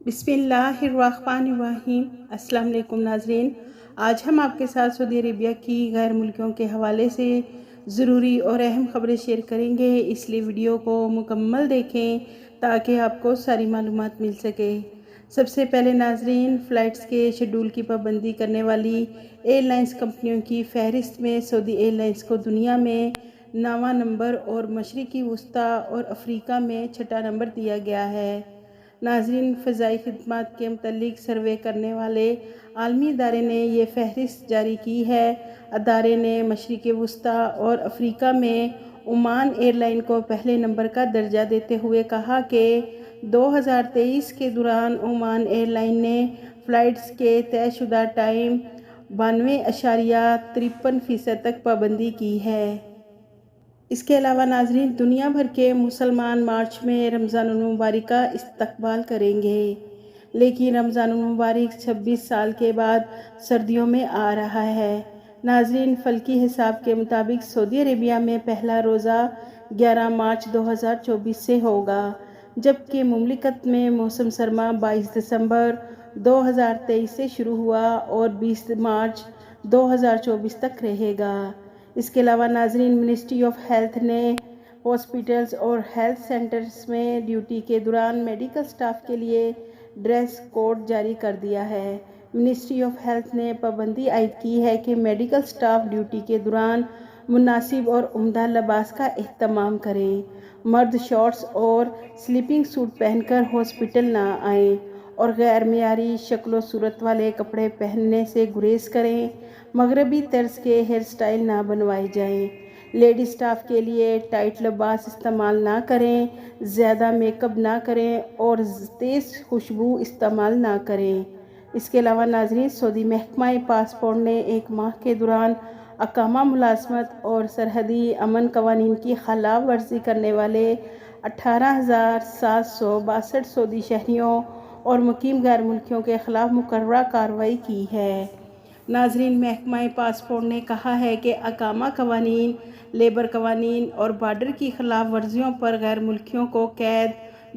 بسم اللہ الرحمن الرحیم۔ السلام علیکم ناظرین، آج ہم آپ کے ساتھ سعودی عربیہ کی غیر ملکیوں کے حوالے سے ضروری اور اہم خبریں شیئر کریں گے، اس لیے ویڈیو کو مکمل دیکھیں تاکہ آپ کو ساری معلومات مل سکے۔ سب سے پہلے ناظرین، فلائٹس کے شیڈول کی پابندی کرنے والی ایئر لائنز کمپنیوں کی فہرست میں سعودی ایئر لائنز کو دنیا میں 9واں نمبر اور مشرقی وسطی اور افریقہ میں 6واں نمبر دیا گیا ہے۔ ناظرین، فضائی خدمات کے متعلق سروے کرنے والے عالمی ادارے نے یہ فہرست جاری کی ہے۔ ادارے نے مشرق وسطی اور افریقہ میں عمان ایئر لائن کو پہلے نمبر کا درجہ دیتے ہوئے کہا کہ 2023 کے دوران عمان ایئر لائن نے فلائٹس کے طے شدہ ٹائم 92.53% تک پابندی کی ہے۔ اس کے علاوہ ناظرین، دنیا بھر کے مسلمان مارچ میں رمضان المبارک کا استقبال کریں گے، لیکن رمضان المبارک 26 سال کے بعد سردیوں میں آ رہا ہے۔ ناظرین، فلکی حساب کے مطابق سعودی عربیہ میں پہلا روزہ 11 مارچ 2024 سے ہوگا، جبکہ مملکت میں موسم سرما 22 دسمبر 2023 سے شروع ہوا اور 20 مارچ 2024 تک رہے گا۔ اس کے علاوہ ناظرین، منسٹری آف ہیلتھ نے ہاسپٹلز اور ہیلتھ سینٹرز میں ڈیوٹی کے دوران میڈیکل سٹاف کے لیے ڈریس کوڈ جاری کر دیا ہے۔ منسٹری آف ہیلتھ نے پابندی عائد کی ہے کہ میڈیکل سٹاف ڈیوٹی کے دوران مناسب اور عمدہ لباس کا اہتمام کریں، مرد شارٹس اور سلیپنگ سوٹ پہن کر ہاسپٹل نہ آئیں اور غیر معیاری شکل و صورت والے کپڑے پہننے سے گریز کریں۔ مغربی طرز کے ہیئر سٹائل نہ بنوائے جائیں۔ لیڈی سٹاف کے لیے ٹائٹ لباس استعمال نہ کریں، زیادہ میک اپ نہ کریں اور تیز خوشبو استعمال نہ کریں۔ اس کے علاوہ ناظرین، سعودی محکمہ پاسپورٹ نے ایک ماہ کے دوران اقامہ ملازمت اور سرحدی امن قوانین کی خلاف ورزی کرنے والے 18,762 سعودی شہریوں اور مقیم غیر ملکیوں کے خلاف مقررہ کارروائی کی ہے۔ ناظرین، محکمہ پاسپورٹ نے کہا ہے کہ اقامہ قوانین، لیبر قوانین اور بارڈر کی خلاف ورزیوں پر غیر ملکیوں کو قید،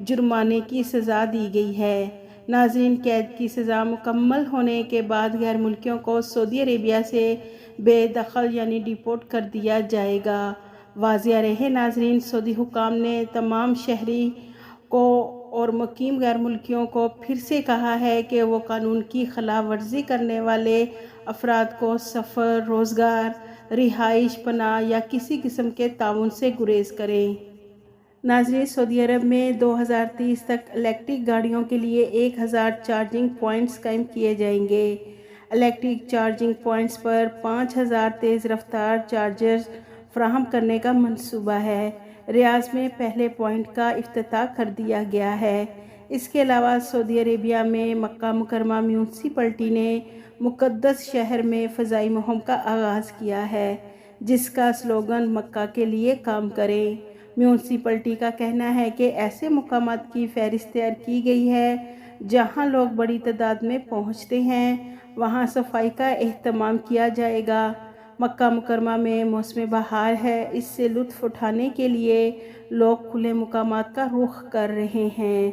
جرمانے کی سزا دی گئی ہے۔ ناظرین، قید کی سزا مکمل ہونے کے بعد غیر ملکیوں کو سعودی عربیہ سے بے دخل یعنی ڈیپورٹ کر دیا جائے گا۔ واضح رہے ناظرین، سعودی حکام نے تمام شہری کو اور مقیم غیر ملکیوں کو پھر سے کہا ہے کہ وہ قانون کی خلاف ورزی کرنے والے افراد کو سفر، روزگار، رہائش، پناہ یا کسی قسم کے تعاون سے گریز کریں۔ ناظرین، سعودی عرب میں 2030 تک الیکٹرک گاڑیوں کے لیے 1000 چارجنگ پوائنٹس قائم کیے جائیں گے۔ الیکٹرک چارجنگ پوائنٹس پر 5000 تیز رفتار چارجرز فراہم کرنے کا منصوبہ ہے۔ ریاض میں پہلے پوائنٹ کا افتتاح کر دیا گیا ہے۔ اس کے علاوہ سعودی عربیہ میں مکہ مکرمہ میونسپلٹی نے مقدس شہر میں فضائی مہم کا آغاز کیا ہے، جس کا سلوگن مکہ کے لیے کام کریں۔ میونسپلٹی کا کہنا ہے کہ ایسے مقامات کی فہرست تیار کی گئی ہے جہاں لوگ بڑی تعداد میں پہنچتے ہیں، وہاں صفائی کا اہتمام کیا جائے گا۔ مکہ مکرمہ میں موسم بہار ہے، اس سے لطف اٹھانے کے لیے لوگ کھلے مقامات کا رخ کر رہے ہیں۔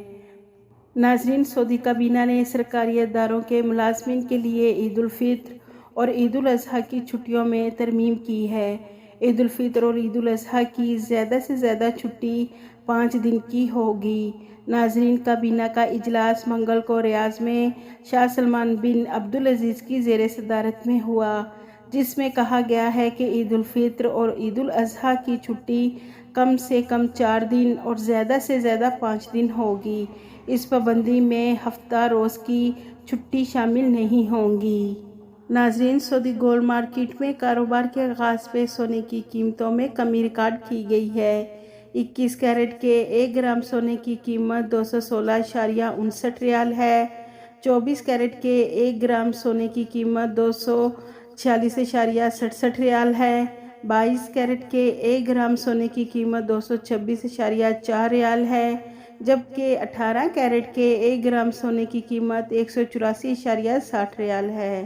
ناظرین، سعودی کابینہ نے سرکاری اداروں کے ملازمین کے لیے عید الفطر اور عید الاضحیٰ کی چھٹیوں میں ترمیم کی ہے۔ عید الفطر اور عید الاضحیٰ کی زیادہ سے زیادہ چھٹی 5 دن کی ہوگی۔ ناظرین، کابینہ کا اجلاس منگل کو ریاض میں شاہ سلمان بن عبدالعزیز کی زیر صدارت میں ہوا، جس میں کہا گیا ہے کہ عید الفطر اور عید الاضحیٰ کی چھٹی کم سے کم 4 دن اور زیادہ سے زیادہ 5 دن ہوگی۔ اس پابندی میں ہفتہ روز کی چھٹی شامل نہیں ہوں گی۔ ناظرین، سعودی گولڈ مارکیٹ میں کاروبار کے آغاز پہ سونے کی قیمتوں میں کمی ریکارڈ کی گئی ہے۔ 21 کیرٹ کے 1 گرام سونے کی قیمت 216.59 ریال ہے۔ 24 کیرٹ کے 1 گرام سونے کی قیمت 246.67 ریال ہے۔ 22 کیرٹ کے 1 گرام سونے کی قیمت 226.4 ریال ہے، جبکہ 18 کیرٹ کے 1 گرام سونے کی قیمت 184.60 ریال ہے۔